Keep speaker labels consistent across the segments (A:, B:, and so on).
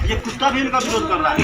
A: ये कुत्ता भी इनका विरोध कर रहा है।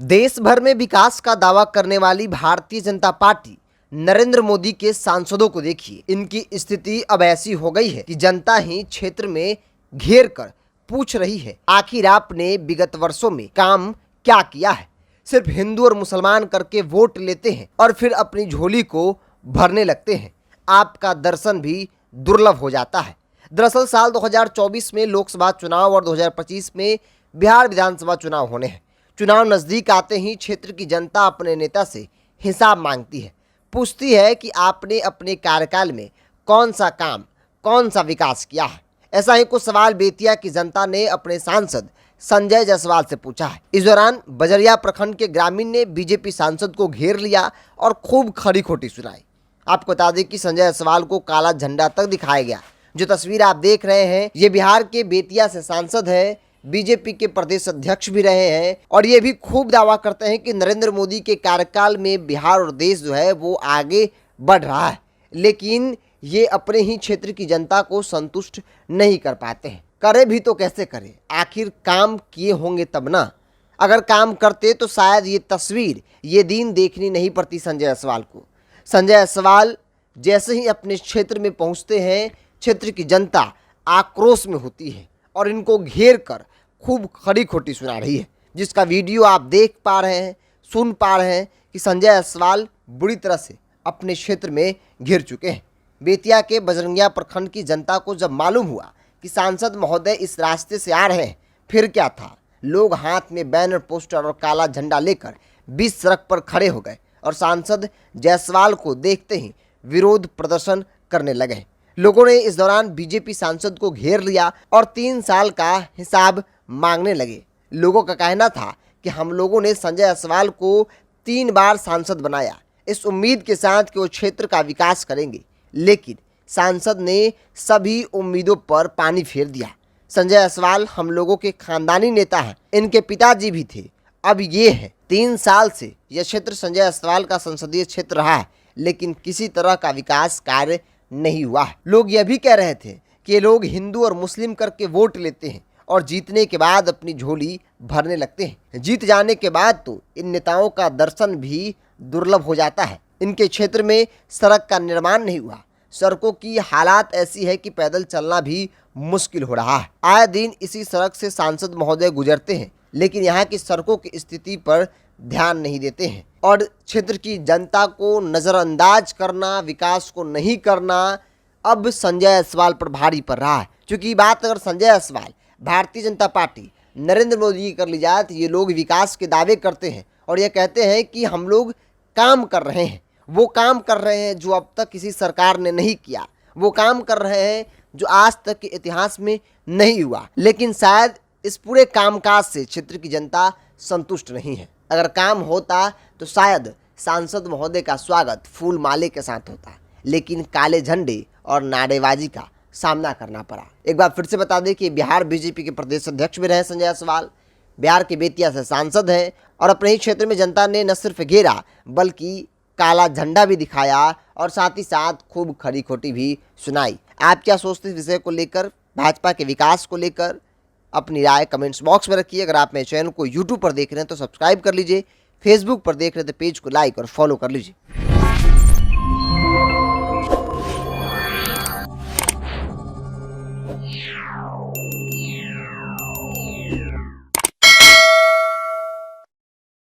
B: देश भर में विकास का दावा करने वाली भारतीय जनता पार्टी नरेंद्र मोदी के सांसदों को देखिए। इनकी स्थिति अब ऐसी हो गई है कि जनता ही क्षेत्र में घेर कर पूछ रही है, आखिर आपने विगत वर्षों में काम क्या किया है। सिर्फ हिंदू और मुसलमान करके वोट लेते हैं और फिर अपनी झोली को भरने लगते हैं। आपका दर्शन भी दुर्लभ हो जाता है। दरअसल साल 2024 में लोकसभा चुनाव और 2025 में बिहार विधानसभा चुनाव होने हैं। चुनाव नजदीक आते ही क्षेत्र की जनता अपने नेता से हिसाब मांगती है, पूछती है कि आपने अपने कार्यकाल में कौन सा काम, कौन सा विकास किया है। ऐसा ही कुछ सवाल बेतिया की जनता ने अपने सांसद संजय जायसवाल से पूछा है। इस दौरान बजरिया प्रखंड के ग्रामीण ने बीजेपी सांसद को घेर लिया और खूब खरी खोटी सुनाई। आपको बता दें कि संजय जायसवाल को काला झंडा तक दिखाया गया। जो तस्वीर आप देख रहे हैं, ये बिहार के बेतिया से सांसद है, बीजेपी के प्रदेश अध्यक्ष भी रहे हैं और ये भी खूब दावा करते हैं कि नरेंद्र मोदी के कार्यकाल में बिहार और देश जो है वो आगे बढ़ रहा है। लेकिन ये अपने ही क्षेत्र की जनता को संतुष्ट नहीं कर पाते हैं। करे भी तो कैसे करें, आखिर काम किए होंगे तब ना। अगर काम करते तो शायद ये तस्वीर, ये दिन देखनी नहीं पड़ती संजय जायसवाल को। संजय जायसवाल जैसे ही अपने क्षेत्र में पहुंचते हैं, क्षेत्र की जनता आक्रोश में होती है और इनको घेर कर खूब खरी खोटी सुना रही है, जिसका वीडियो आप देख पा रहे हैं, सुन पा रहे हैं कि संजय जायसवाल बुरी तरह से अपने क्षेत्र में घिर चुके हैं। बेतिया के बजरंगिया प्रखंड की जनता को जब मालूम हुआ कि सांसद महोदय इस रास्ते से आ रहे हैं, फिर क्या था, लोग हाथ में बैनर, पोस्टर और काला झंडा लेकर बीच सड़क पर खड़े हो गए और सांसद जायसवाल को देखते ही विरोध प्रदर्शन करने लगे। लोगों ने इस दौरान बीजेपी सांसद को घेर लिया और 3 साल का हिसाब मांगने लगे। लोगों का कहना था कि हम लोगों ने संजय जायसवाल को 3 बार सांसद बनाया, इस उम्मीद के साथ कि वो क्षेत्र का विकास करेंगे, लेकिन सांसद ने सभी उम्मीदों पर पानी फेर दिया। संजय जायसवाल हम लोगों के खानदानी नेता हैं, इनके पिताजी भी थे, अब ये है। 3 साल से यह क्षेत्र संजय जायसवाल का संसदीय क्षेत्र रहा है, लेकिन किसी तरह का विकास कार्य नहीं हुआ है। लोग यह भी कह रहे थे कि ये लोग हिंदू और मुस्लिम करके वोट लेते हैं और जीतने के बाद अपनी झोली भरने लगते हैं। जीत जाने के बाद तो इन नेताओं का दर्शन भी दुर्लभ हो जाता है। इनके क्षेत्र में सड़क का निर्माण नहीं हुआ, सड़कों की हालात ऐसी है कि पैदल चलना भी मुश्किल हो रहा है। आए दिन इसी सड़क से सांसद महोदय गुजरते हैं, लेकिन यहाँ की सड़कों की स्थिति पर ध्यान नहीं देते हैं और क्षेत्र की जनता को नज़रअंदाज करना, विकास को नहीं करना अब संजय जायसवाल पर भारी पड़ रहा है। क्योंकि बात अगर संजय जायसवाल, भारतीय जनता पार्टी, नरेंद्र मोदी की कर ली जाए तो ये लोग विकास के दावे करते हैं और ये कहते हैं कि हम लोग काम कर रहे हैं। वो काम कर रहे हैं जो अब तक किसी सरकार ने नहीं किया, वो काम कर रहे हैं जो आज तक के इतिहास में नहीं हुआ। लेकिन शायद इस पूरे कामकाज से क्षेत्र की जनता संतुष्ट नहीं है। अगर काम होता तो शायद सांसद महोदय का स्वागत फूल माले के साथ होता, लेकिन काले झंडे और नारेबाजी का सामना करना पड़ा। एक बार फिर से बता दें कि बिहार बीजेपी के प्रदेश अध्यक्ष भी रहे संजय जायसवाल, बिहार के बेतिया से सांसद हैं और अपने ही क्षेत्र में जनता ने न सिर्फ घेरा बल्कि काला झंडा भी दिखाया और साथ ही साथ खूब खरी खोटी भी सुनाई। आप क्या सोचते हैं इस विषय को लेकर, भाजपा के विकास को लेकर? अपनी राय कमेंट्स बॉक्स में रखिए। अगर आप मेरे चैनल को यूट्यूब पर देख रहे हैं तो सब्सक्राइब कर लीजिए, फेसबुक पर देख रहे हैं तो पेज को लाइक और फॉलो कर लीजिए।